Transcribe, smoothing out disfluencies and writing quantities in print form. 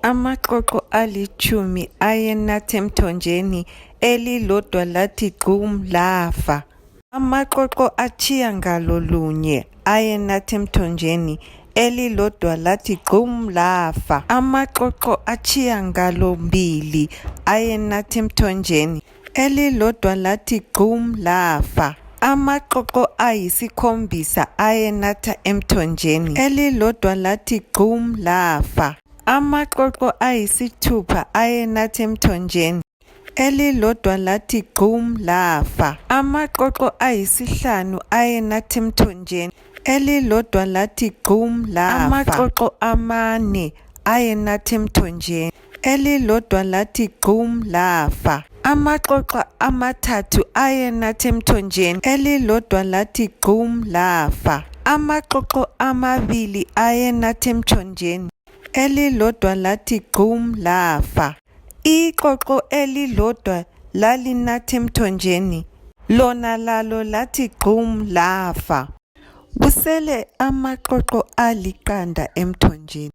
Amaqoqo alitshumi ayenatha emthonjeni, elilodwa lathi gqum lafa. Amaqoqo atshiyangalolunye ayenatha emthonjeni, elilodwa lathi gqum lafa. Amaqoqo atshiyangalombili ayenatha emthonjeni, elilodwa lathi gqum lafa. Amaqoqo ayisikhombisa ayenatha emthonjeni, elilodwa lathi gqum lafa. Amaqoqo ayisithupha ayenatha emthonjeni, elilodwa lathi gqum lafa. Amaqoqo ayisihlanu ayenatha emthonjeni, elilodwa lathi gqum lafa. Amaqoqo amane ayenatha emthonjeni, elilodwa lathi gqum lafa. Amaqoqo amathathu ayenatha emthonjeni, elilodwa lathi gqum lafa. Amaqoqo amabili ayenatha emthonjeni, elilodwa lathi gqum lafa. Iqoqo elilodwa lalinatha emthonjeni, lona lalo lathi gqum lafa. Kusele amaqoqo aliqanda emthonjeni.